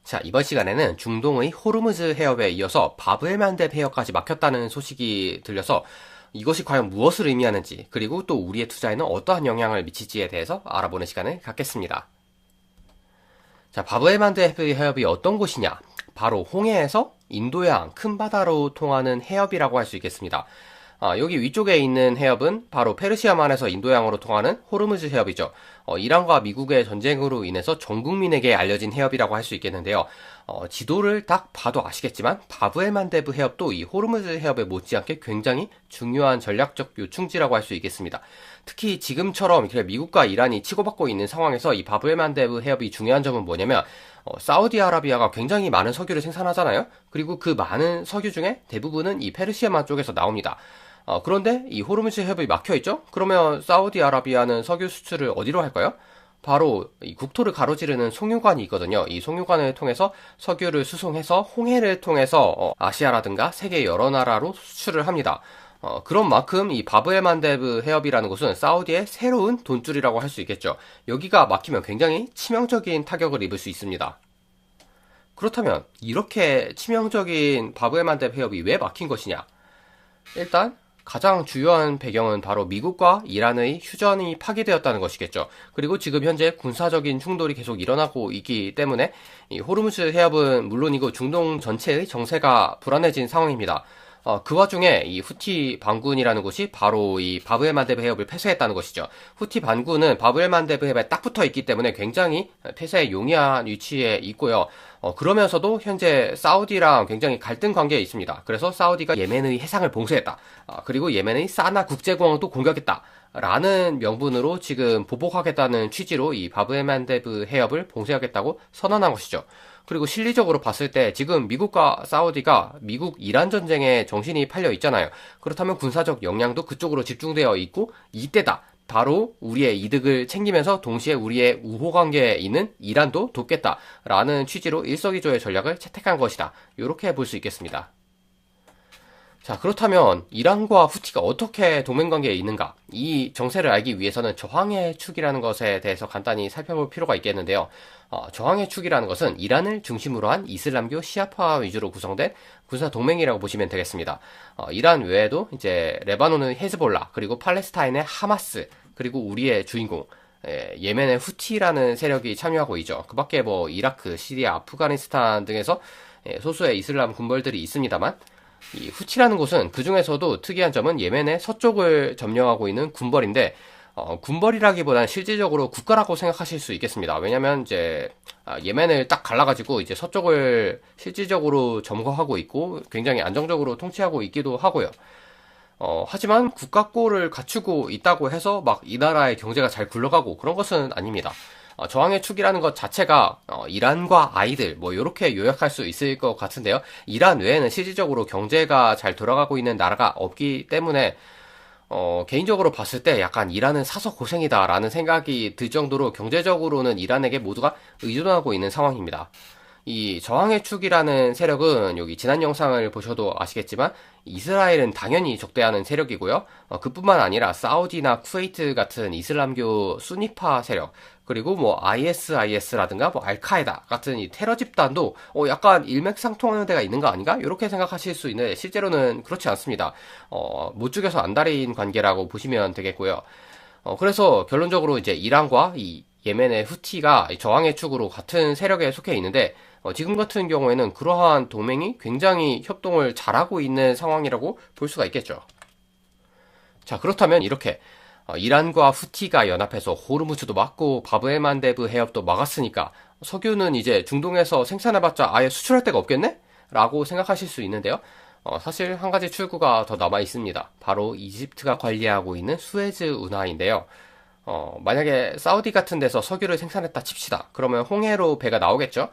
자, 이번 시간에는 중동의 호르무즈 해협에 이어서 바브엘만뎁 해협까지 막혔다는 소식이 들려서 이것이 과연 무엇을 의미하는지, 그리고 또 우리의 투자에는 어떠한 영향을 미칠지에 대해서 알아보는 시간을 갖겠습니다. 자, 바브엘만뎁 해협이 어떤 곳이냐? 바로 홍해에서 인도양 큰 바다로 통하는 해협이라고 할 수 있겠습니다. 여기 위쪽에 있는 해협은 바로 페르시아만에서 인도양으로 통하는 호르무즈 해협이죠. 이란과 미국의 전쟁으로 인해서 전 국민에게 알려진 해협이라고 할 수 있겠는데요. 지도를 딱 봐도 아시겠지만 바브엘만뎁 해협도 이 호르무즈 해협에 못지않게 굉장히 중요한 전략적 요충지라고 할 수 있겠습니다. 특히 지금처럼 이렇게 미국과 이란이 치고받고 있는 상황에서 이 바브엘만뎁 해협이 중요한 점은 뭐냐면 사우디아라비아가 굉장히 많은 석유를 생산하잖아요. 그리고 그 많은 석유 중에 대부분은 이 페르시아만 쪽에서 나옵니다. 그런데 이 호르무즈 해협이 막혀있죠? 그러면 사우디아라비아는 석유 수출을 어디로 할까요? 바로 이 국토를 가로지르는 송유관이 있거든요. 이 송유관을 통해서 석유를 수송해서 홍해를 통해서 아시아라든가 세계 여러 나라로 수출을 합니다. 그런 만큼 이 바브엘만뎁 해협이라는 곳은 사우디의 새로운 돈줄이라고 할 수 있겠죠. 여기가 막히면 굉장히 치명적인 타격을 입을 수 있습니다. 그렇다면 이렇게 치명적인 바브엘만뎁 해협이 왜 막힌 것이냐? 일단 가장 주요한 배경은 바로 미국과 이란의 휴전이 파기되었다는 것이겠죠. 그리고 지금 현재 군사적인 충돌이 계속 일어나고 있기 때문에 이 호르무즈 해협은 물론이고 중동 전체의 정세가 불안해진 상황입니다. 그 와중에 이 후티 반군이라는 곳이 바로 이 바브엘만뎁 해협을 폐쇄했다는 것이죠. 후티 반군은 바브엘만뎁 해협에 딱 붙어 있기 때문에 굉장히 폐쇄에 용이한 위치에 있고요. 그러면서도 현재 사우디랑 굉장히 갈등 관계에 있습니다. 그래서 사우디가 예멘의 해상을 봉쇄했다. 그리고 예멘의 사나 국제공항도 공격했다. 라는 명분으로 지금 보복하겠다는 취지로 이 바브엘만뎁 해협을 봉쇄하겠다고 선언한 것이죠. 그리고 실리적으로 봤을 때 지금 미국과 사우디가 미국-이란 전쟁에 정신이 팔려 있잖아요. 그렇다면 군사적 역량도 그쪽으로 집중되어 있고 이때다. 바로 우리의 이득을 챙기면서 동시에 우리의 우호관계에 있는 이란도 돕겠다라는 취지로 일석이조의 전략을 채택한 것이다. 이렇게 볼 수 있겠습니다. 자, 그렇다면 이란과 후티가 어떻게 동맹관계에 있는가? 이 정세를 알기 위해서는 저항의 축이라는 것에 대해서 간단히 살펴볼 필요가 있겠는데요. 저항의 축이라는 것은 이란을 중심으로 한 이슬람교 시아파 위주로 구성된 군사 동맹이라고 보시면 되겠습니다. 이란 외에도 이제 레바논의 헤즈볼라, 그리고 팔레스타인의 하마스, 그리고 우리의 주인공 예멘의 후티라는 세력이 참여하고 있죠. 그 밖에 뭐 이라크, 시리아, 아프가니스탄 등에서 소수의 이슬람 군벌들이 있습니다만 이 후티라는 곳은 그 중에서도 특이한 점은 예멘의 서쪽을 점령하고 있는 군벌인데 군벌이라기보다는 실질적으로 국가라고 생각하실 수 있겠습니다. 왜냐면 이제 예멘을 딱 갈라가지고 이제 서쪽을 실질적으로 점거하고 있고 굉장히 안정적으로 통치하고 있기도 하고요. 하지만 국가꼴을 갖추고 있다고 해서 막 이 나라의 경제가 잘 굴러가고 그런 것은 아닙니다. 저항의 축이라는 것 자체가 이란과 아이들 뭐 이렇게 요약할 수 있을 것 같은데요. 이란 외에는 실질적으로 경제가 잘 돌아가고 있는 나라가 없기 때문에 개인적으로 봤을 때 약간 이란은 사서 고생이다라는 생각이 들 정도로 경제적으로는 이란에게 모두가 의존하고 있는 상황입니다. 이 저항의 축이라는 세력은 여기 지난 영상을 보셔도 아시겠지만 이스라엘은 당연히 적대하는 세력이고요. 그뿐만 아니라 사우디나 쿠웨이트 같은 이슬람교 수니파 세력, 그리고 뭐 ISIS라든가 뭐 알카에다 같은 이 테러 집단도 약간 일맥상통하는 데가 있는 거 아닌가? 이렇게 생각하실 수 있는데 실제로는 그렇지 않습니다. 못 죽여서 안달인 관계라고 보시면 되겠고요. 그래서 결론적으로 이제 이란과 이 예멘의 후티가 저항의 축으로 같은 세력에 속해 있는데 지금 같은 경우에는 그러한 동맹이 굉장히 협동을 잘하고 있는 상황이라고 볼 수가 있겠죠. 자, 그렇다면 이렇게 이란과 후티가 연합해서 호르무즈도 막고 바브엘만뎁 해협도 막았으니까 석유는 이제 중동에서 생산해봤자 아예 수출할 데가 없겠네? 라고 생각하실 수 있는데요. 사실 한 가지 출구가 더 남아 있습니다. 바로 이집트가 관리하고 있는 수에즈 운하인데요. 만약에 사우디 같은 데서 석유를 생산했다 칩시다. 그러면 홍해로 배가 나오겠죠?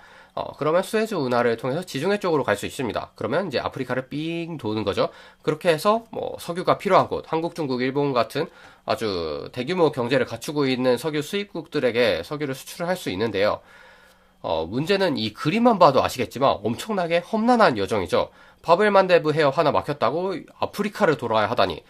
그러면 수에즈 운하를 통해서 지중해 쪽으로 갈 수 있습니다. 그러면 이제 아프리카를 삥 도는 거죠. 그렇게 해서 뭐 석유가 필요한 곳, 한국, 중국, 일본 같은 아주 대규모 경제를 갖추고 있는 석유 수입국들에게 석유를 수출을 할 수 있는데요. 문제는 이 그림만 봐도 아시겠지만 엄청나게 험난한 여정이죠. 바브엘만뎁 해협 하나 막혔다고 아프리카를 돌아야 하다니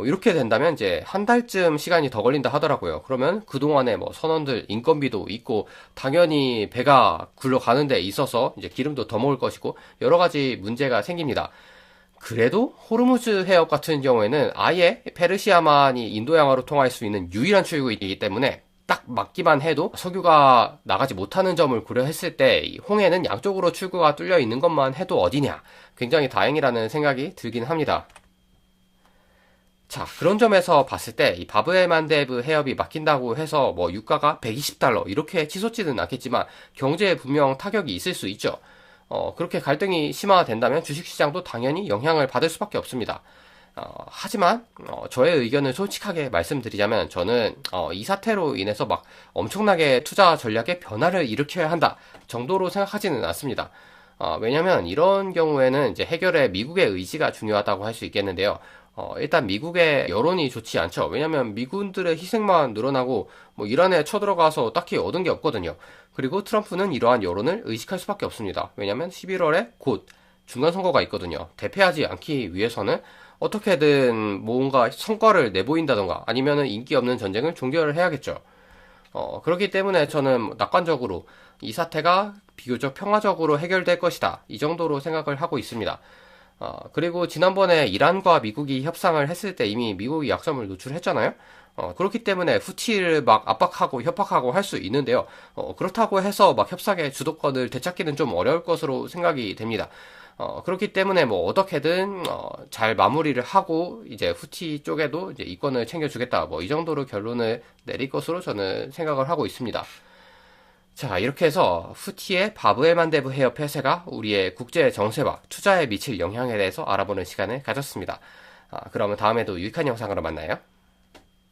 이렇게 된다면 이제 한 달쯤 시간이 더 걸린다 하더라고요. 그러면 그동안에 뭐 선원들 인건비도 있고, 당연히 배가 굴러가는 데 있어서 이제 기름도 더 먹을 것이고, 여러 가지 문제가 생깁니다. 그래도 호르무즈 해협 같은 경우에는 아예 페르시아만이 인도양으로 통할 수 있는 유일한 출구이기 때문에 딱 막기만 해도 석유가 나가지 못하는 점을 고려했을 때 이 홍해는 양쪽으로 출구가 뚫려 있는 것만 해도 어디냐, 굉장히 다행이라는 생각이 들긴 합니다. 자, 그런 점에서 봤을 때 이 바브엘만데브 해협이 막힌다고 해서 뭐 유가가 120달러 이렇게 치솟지는 않겠지만 경제에 분명 타격이 있을 수 있죠. 그렇게 갈등이 심화된다면 주식시장도 당연히 영향을 받을 수밖에 없습니다. 하지만 저의 의견을 솔직하게 말씀드리자면 저는 이 사태로 인해서 막 엄청나게 투자 전략에 변화를 일으켜야 한다 정도로 생각하지는 않습니다. 왜냐면 이런 경우에는 이제 해결에 미국의 의지가 중요하다고 할 수 있겠는데요. 일단 미국의 여론이 좋지 않죠. 왜냐면 미군들의 희생만 늘어나고 뭐 이란에 쳐들어가서 딱히 얻은 게 없거든요. 그리고 트럼프는 이러한 여론을 의식할 수밖에 없습니다. 왜냐면 11월에 곧 중간선거가 있거든요. 대패하지 않기 위해서는 어떻게든 뭔가 성과를 내보인다던가 아니면은 인기 없는 전쟁을 종결을 해야겠죠. 그렇기 때문에 저는 낙관적으로 이 사태가 비교적 평화적으로 해결될 것이다, 이 정도로 생각을 하고 있습니다. 그리고 지난번에 이란과 미국이 협상을 했을 때 이미 미국이 약점을 노출했잖아요. 그렇기 때문에 후티를 막 압박하고 협박하고 할 수 있는데요. 그렇다고 해서 막 협상의 주도권을 되찾기는 좀 어려울 것으로 생각이 됩니다. 그렇기 때문에 뭐 어떻게든 잘 마무리를 하고 이제 후티 쪽에도 이제 이권을 챙겨주겠다, 뭐 이 정도로 결론을 내릴 것으로 저는 생각을 하고 있습니다. 자, 이렇게 해서 후티의 바브엘만데브 해협 폐쇄가 우리의 국제 정세와 투자에 미칠 영향에 대해서 알아보는 시간을 가졌습니다. 그러면 다음에도 유익한 영상으로 만나요.